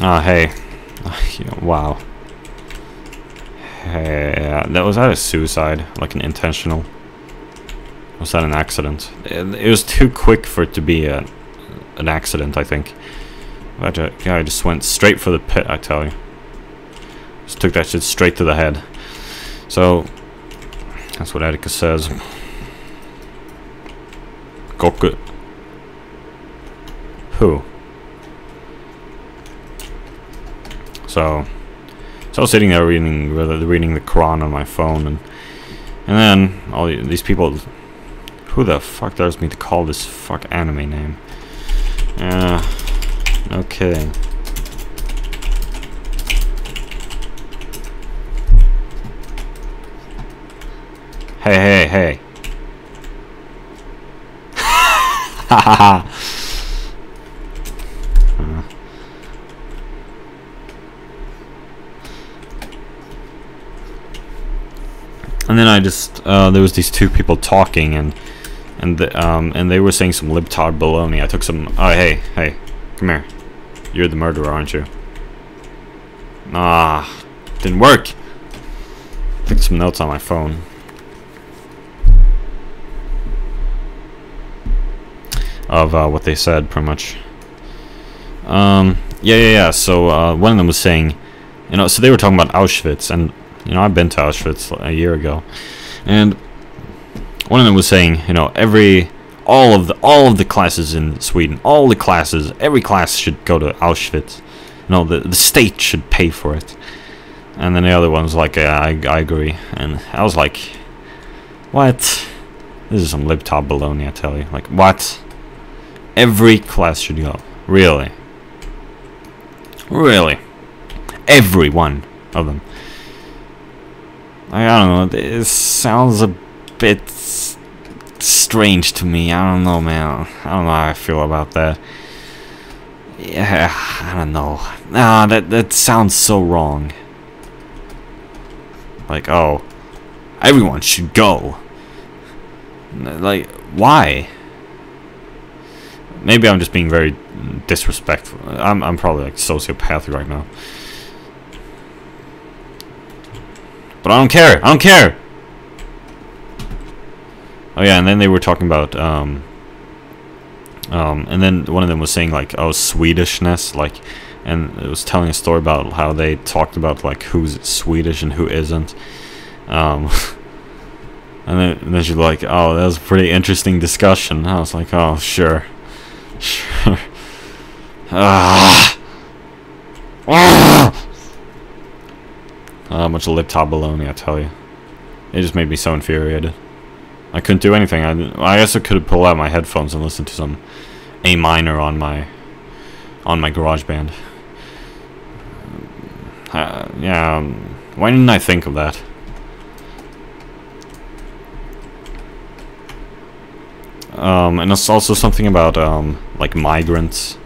Hey. Wow. Hey, was that a suicide? Like an intentional? Was that an accident? It was too quick for it to be an accident, I think. That guy just went straight for the pit, I tell you. Just took that shit straight to the head. So, that's what Atticus says. Goku. Who? So I was sitting there reading the Quran on my phone, and then all these people. Who the fuck dares me to call this fuck anime name? Okay. Hey. Hahaha. And then I just there was these two people talking, and they were saying some libtard baloney. I took some. Oh, hey, come here. You're the murderer, aren't you? Ah, didn't work. Took some notes on my phone. Of what they said, pretty much. Yeah. So one of them was saying, so they were talking about Auschwitz, and I've been to Auschwitz a year ago, and one of them was saying, all of the classes in Sweden, every class should go to Auschwitz. The state should pay for it. And then the other one was like, yeah, I agree. And I was like, what? This is some libtard baloney, I tell you. Like, what? Every class should go. Really? Every one of them. I don't know, it sounds a bit strange to me. I don't know, man. I don't know how I feel about that. Yeah, I don't know. Nah, that sounds so wrong. Like, oh, everyone should go. Like, why? Maybe I'm just being very disrespectful. I'm probably like sociopathic right now. But I don't care. Oh yeah, and then they were talking about and then one of them was saying like, oh, Swedishness, like, and it was telling a story about how they talked about like who's Swedish and who isn't. And then she's like, oh, that was a pretty interesting discussion. I was like, oh, sure. Much libtard baloney, I tell you. It just made me so infuriated. I couldn't do anything. I guess I could have pulled out my headphones and listened to some A minor on my GarageBand. Yeah. Why didn't I think of that? And it's also something about like migrants.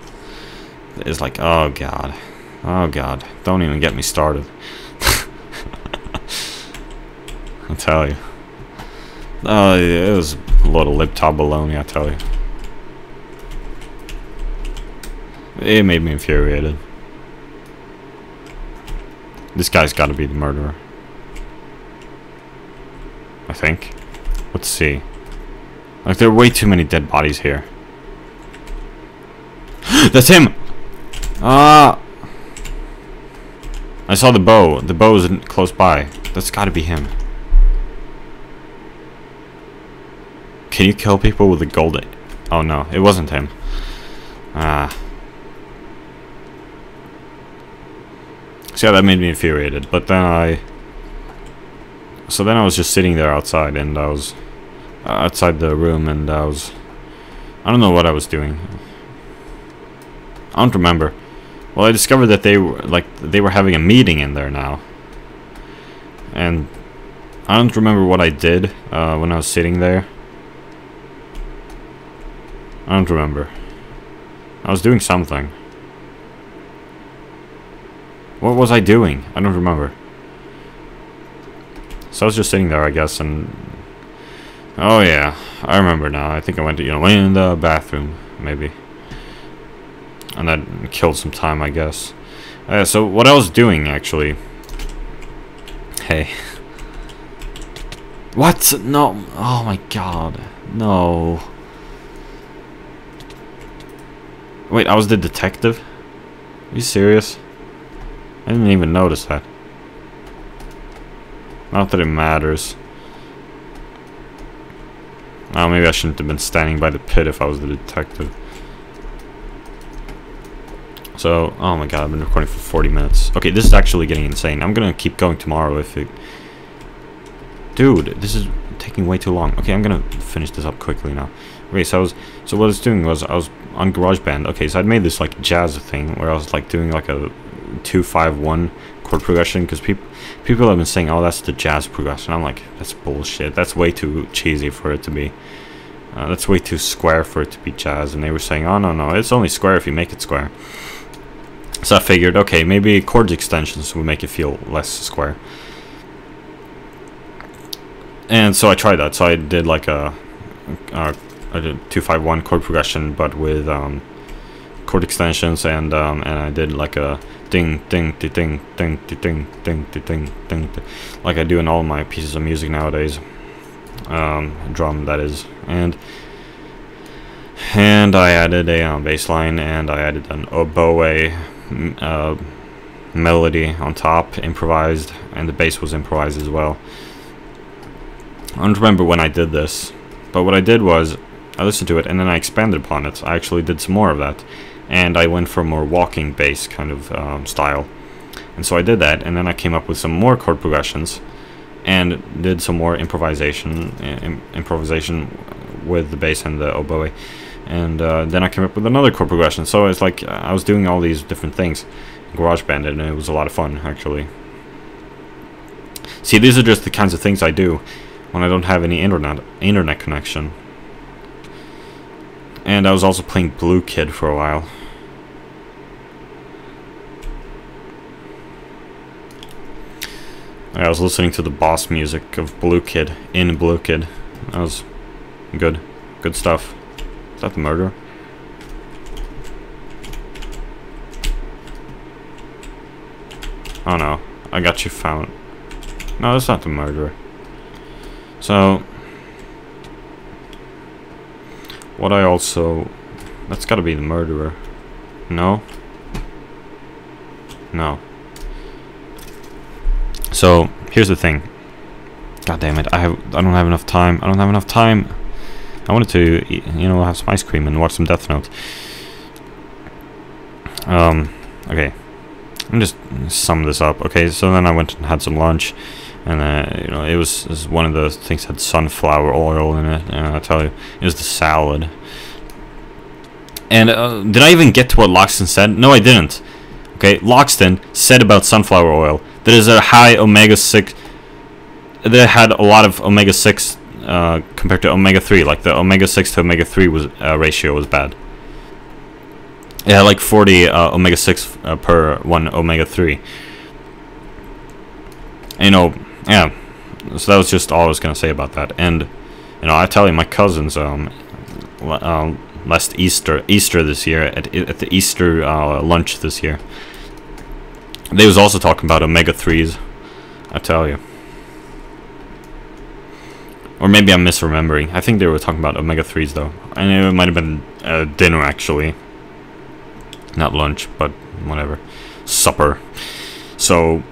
It's like, oh god, don't even get me started. I tell you. Oh, yeah, it was a lot of libtard baloney, I tell you. It made me infuriated. This guy's got to be the murderer. I think. Let's see. Like, there are way too many dead bodies here. That's him! Ah! I saw the bow. The bow is close by. That's got to be him. Can you kill people with a gold? Oh no, it wasn't him. Ah. So yeah, that made me infuriated. But then I was just sitting there outside, and I was outside the room, and I don't know what I was doing. I don't remember. Well, I discovered that they were having a meeting in there now, and I don't remember what I did when I was sitting there. I don't remember. I was doing something. What was I doing? I don't remember. So I was just sitting there, I guess, and oh yeah, I remember now. I think I went to, in the bathroom, maybe. And that killed some time, I guess. So what I was doing actually. Hey. What? No. Oh my god. No. Wait, I was the detective? Are you serious? I didn't even notice that. Not that it matters. Oh, maybe I shouldn't have been standing by the pit if I was the detective. So, oh my god, I've been recording for 40 minutes. Okay, this is actually getting insane. I'm gonna keep going tomorrow if it... Dude, this is taking way too long. Okay, I'm gonna finish this up quickly now. Okay, so what I was doing was I was on GarageBand. Okay, so I'd made this like jazz thing where I was like doing like a 2-5-1 chord progression, because people have been saying, oh, that's the jazz progression. I'm like, that's bullshit. That's way too cheesy for it to be. That's way too square for it to be jazz. And they were saying, oh, no, it's only square if you make it square. So I figured, okay, maybe chord extensions would make it feel less square. And so I tried that. So I did like I did 2-5-1 chord progression, but with chord extensions, and I did like a ding ding ding ding ding ding ding ding ding, like I do in all my pieces of music nowadays. Drum, that is, and I added a bass line, and I added an oboe melody on top, improvised, and the bass was improvised as well. I don't remember when I did this, but what I did was I listened to it and then I expanded upon it. I actually did some more of that, and I went for a more walking bass kind of style. And so I did that, and then I came up with some more chord progressions and did some more improvisation with the bass and the oboe. And then I came up with another chord progression. So it's like I was doing all these different things in GarageBand, and it was a lot of fun, actually. See, these are just the kinds of things I do when I don't have any internet connection. And I was also playing Blue Kid for a while. I was listening to the boss music of Blue Kid in Blue Kid. That was good stuff. Is that the murderer? Oh no, I got you found. No, that's not the murderer. So, what I also... That's gotta be the murderer. No? No. So, here's the thing. God damn it, I don't have enough time. I don't have enough time. I wanted to, you know, have some ice cream and watch some Death Note. Okay. Let me just sum this up. Okay, so then I went and had some lunch. And you know, it was one of the things that had sunflower oil in it, and I tell you, it was the salad. And did I even get to what Loxton said? No, I didn't. Okay, Loxton said about sunflower oil that is a high omega-6. That had a lot of omega-6 compared to omega-3. Like the omega-6 to omega-3 was ratio was bad. It had like 40 omega-6 per 1 omega-3. You know. Yeah, so that was just all I was gonna say about that. And you know, I tell you, my cousins last Easter this year at the Easter lunch this year, they was also talking about omega-3s. I tell you, or maybe I'm misremembering. I think they were talking about omega-3s though. I know it might have been dinner actually, not lunch, but whatever, supper. So.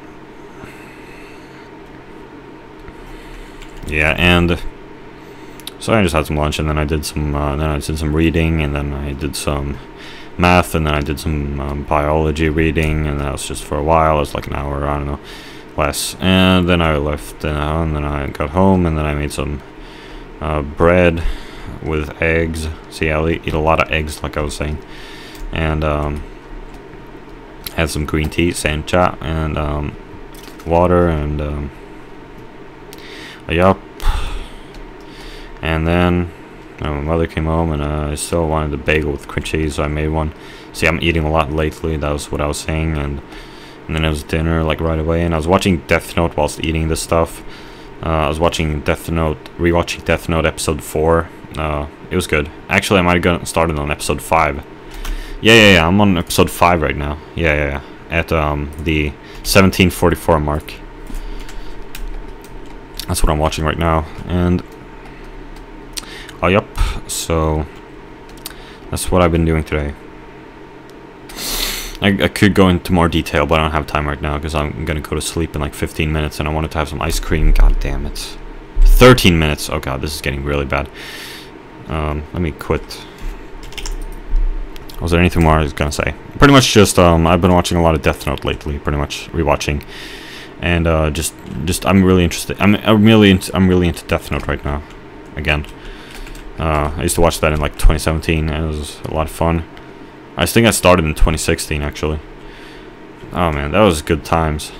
Yeah, and so I just had some lunch, and then I did some reading, and then I did some math, and then I did some biology reading, and that was just for a while. It was like an hour, I don't know, less. And then I left, and then I got home, and then I made some bread with eggs. See, I eat a lot of eggs, like I was saying, and had some green tea, sencha, and water, and yup. And then my mother came home, and I still wanted a bagel with cream cheese, so I made one. See, I'm eating a lot lately. That was what I was saying. And then it was dinner like right away, and I was watching Death Note whilst eating this stuff. I was watching Death Note, rewatching Death Note episode 4. It was good. Actually, I might have gotten started on episode 5. Yeah. I'm on episode 5 right now. Yeah. at the 1744 mark. That's what I'm watching right now, and oh yep, so that's what I've been doing today. I could go into more detail, but I don't have time right now because I'm gonna go to sleep in like 15 minutes, and I wanted to have some ice cream. God damn it. 13 minutes. Oh god, this is getting really bad. Let me quit. Was there anything more I was gonna say? Pretty much just I've been watching a lot of Death Note lately. Pretty much rewatching, and just I'm really interested. I'm really into Death Note right now. Again, I used to watch that in like 2017, and it was a lot of fun. I think I started in 2016 actually. Oh man, that was good times.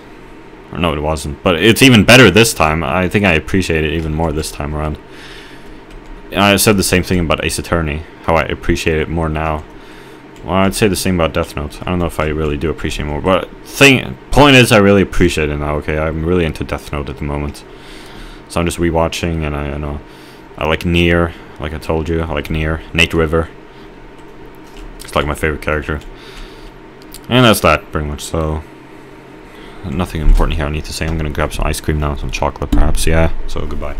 Or no, it wasn't. But it's even better this time. I think I appreciate it even more this time around. I said the same thing about Ace Attorney, how I appreciate it more now. Well, I'd say the same about Death Note. I don't know if I really do appreciate it more, but point is I really appreciate it now. Okay, I'm really into Death Note at the moment. So I'm just rewatching, and I like Nier, like I told you. I like Nier. Nate River. It's like my favorite character. And that's that, pretty much. So nothing important here I need to say. I'm gonna grab some ice cream now, some chocolate perhaps. Yeah, so goodbye.